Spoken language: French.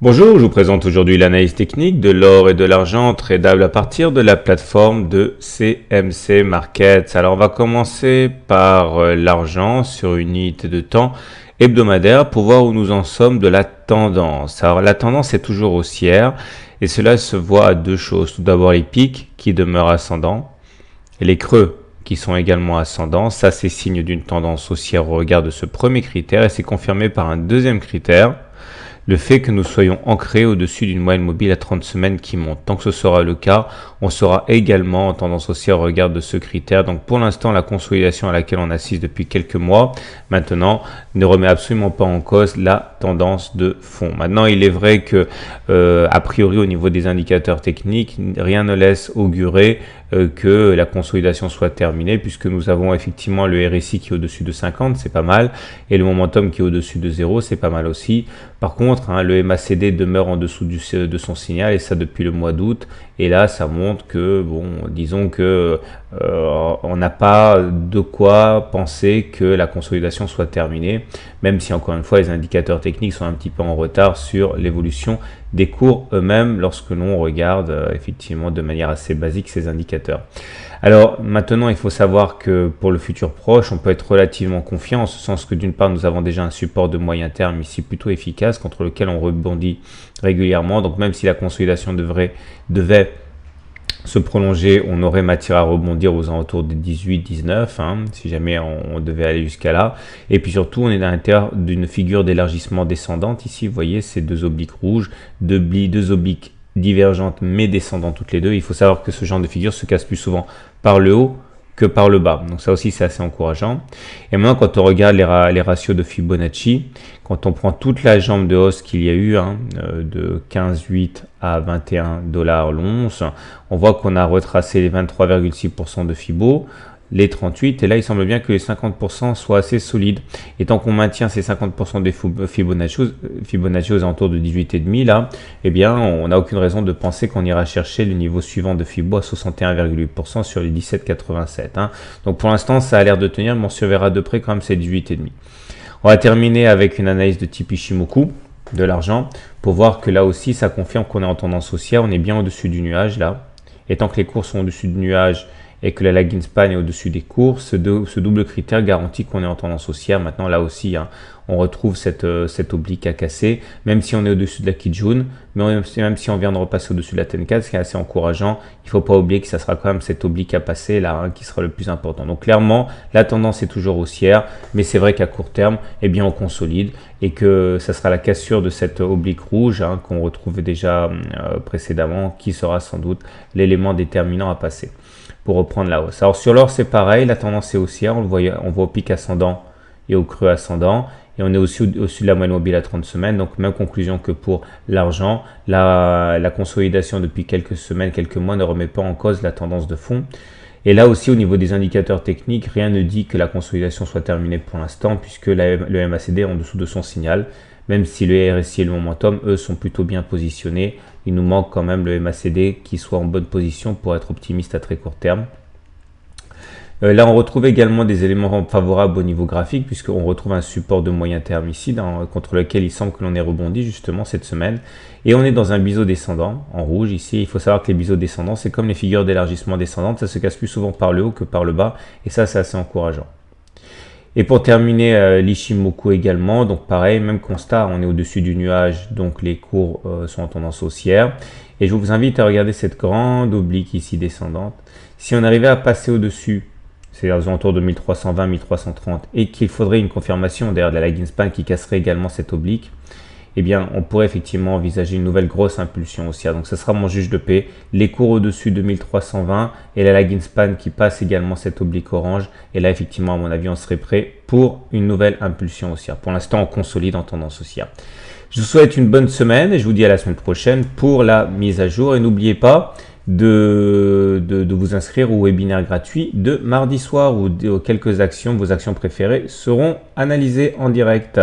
Bonjour, je vous présente aujourd'hui l'analyse technique de l'or et de l'argent tradable à partir de la plateforme de CMC Markets. Alors on va commencer par l'argent sur une unité de temps hebdomadaire pour voir où nous en sommes de la tendance. Alors la tendance est toujours haussière et cela se voit à deux choses. Tout d'abord les pics qui demeurent ascendants et les creux qui sont également ascendants. Ça c'est signe d'une tendance haussière au regard de ce premier critère et c'est confirmé par un deuxième critère. Le fait que nous soyons ancrés au-dessus d'une moyenne mobile à 30 semaines qui monte. Tant que ce sera le cas, on sera également en tendance haussière au regard de ce critère. Donc pour l'instant, la consolidation à laquelle on assiste depuis quelques mois, maintenant, ne remet absolument pas en cause la tendance de fond. Maintenant, il est vrai que, a priori, au niveau des indicateurs techniques, rien ne laisse augurer que la consolidation soit terminée, puisque nous avons effectivement le RSI qui est au-dessus de 50, c'est pas mal, et le momentum qui est au-dessus de 0, c'est pas mal aussi. Par contre, le MACD demeure en dessous de son signal, et ça depuis le mois d'août, et là ça montre que, bon, disons que on n'a pas de quoi penser que la consolidation soit terminée, même si encore une fois les indicateurs techniques sont un petit peu en retard sur l'évolution des cours eux-mêmes lorsque l'on regarde effectivement de manière assez basique ces indicateurs. Alors maintenant, il faut savoir que pour le futur proche, on peut être relativement confiant en ce sens que d'une part, nous avons déjà un support de moyen terme ici plutôt efficace contre lequel on rebondit régulièrement. Donc même si la consolidation devait se prolonger, on aurait matière à rebondir aux alentours des 18-19, si jamais on devait aller jusqu'à là. Et puis surtout, on est à l'intérieur d'une figure d'élargissement descendante. Ici, vous voyez ces deux obliques rouges, deux obliques divergentes mais descendantes toutes les deux. Il faut savoir que ce genre de figure se casse plus souvent par le haut que par le bas. Donc ça aussi, c'est assez encourageant. Et maintenant, quand on regarde les ratios de Fibonacci, quand on prend toute la jambe de hausse qu'il y a eu, de 15,8 à 21 $ l'once, on voit qu'on a retracé les 23,6% de Fibo, les 38, et là il semble bien que les 50% soient assez solides. Et tant qu'on maintient ces 50% des Fibonacci aux alentours de 18,5 là, eh bien on n'a aucune raison de penser qu'on ira chercher le niveau suivant de Fibo à 61,8% sur les 17,87. Donc pour l'instant ça a l'air de tenir, mais on surveillera de près quand même ces 18,5. On va terminer avec une analyse de type Ishimoku de l'argent pour voir que là aussi ça confirme qu'on est en tendance haussière, on est bien au-dessus du nuage là. Et tant que les cours sont au-dessus du nuage et que la lagging span est au-dessus des cours, ce double critère garantit qu'on est en tendance haussière. Maintenant là aussi, on retrouve cette oblique à casser, même si on est au-dessus de la Kijun, mais même si on vient de repasser au-dessus de la Tenkan, ce qui est assez encourageant. Il ne faut pas oublier que ça sera quand même cette oblique à passer là qui sera le plus important. Donc clairement, la tendance est toujours haussière, mais c'est vrai qu'à court terme, eh bien on consolide et que ça sera la cassure de cette oblique rouge qu'on retrouvait déjà précédemment, qui sera sans doute l'élément déterminant à passer pour reprendre la hausse. Alors sur l'or, c'est pareil, la tendance est haussière, on voit au pic ascendant et au creux ascendant, et on est aussi au-dessus de la moyenne mobile à 30 semaines, donc même conclusion que pour l'argent, la consolidation depuis quelques semaines, quelques mois ne remet pas en cause la tendance de fond. Et là aussi, au niveau des indicateurs techniques, rien ne dit que la consolidation soit terminée pour l'instant, puisque le MACD est en dessous de son signal, même si le RSI et le momentum, eux, sont plutôt bien positionnés. Il nous manque quand même le MACD qui soit en bonne position pour être optimiste à très court terme. Là, on retrouve également des éléments favorables au niveau graphique, puisqu'on retrouve un support de moyen terme ici, contre lequel il semble que l'on ait rebondi justement cette semaine. Et on est dans un biseau descendant, en rouge ici. Il faut savoir que les biseaux descendants, c'est comme les figures d'élargissement descendantes, ça se casse plus souvent par le haut que par le bas, et ça, c'est assez encourageant. Et pour terminer, l'Ishimoku également, donc pareil, même constat, on est au-dessus du nuage, donc les cours sont en tendance haussière. Et je vous invite à regarder cette grande oblique ici descendante. Si on arrivait à passer au-dessus, c'est-à-dire aux alentours de 1320, 1330, et qu'il faudrait une confirmation d'ailleurs de la lagging span qui casserait également cette oblique, eh bien, on pourrait effectivement envisager une nouvelle grosse impulsion haussière. Donc, ce sera mon juge de paix. Les cours au-dessus de 1320 et la lagging span qui passe également cette oblique orange. Et là, effectivement, à mon avis, on serait prêt pour une nouvelle impulsion haussière. Pour l'instant, on consolide en tendance haussière. Je vous souhaite une bonne semaine et je vous dis à la semaine prochaine pour la mise à jour. Et n'oubliez pas de vous inscrire au webinaire gratuit de mardi soir où quelques actions, vos actions préférées, seront analysées en direct.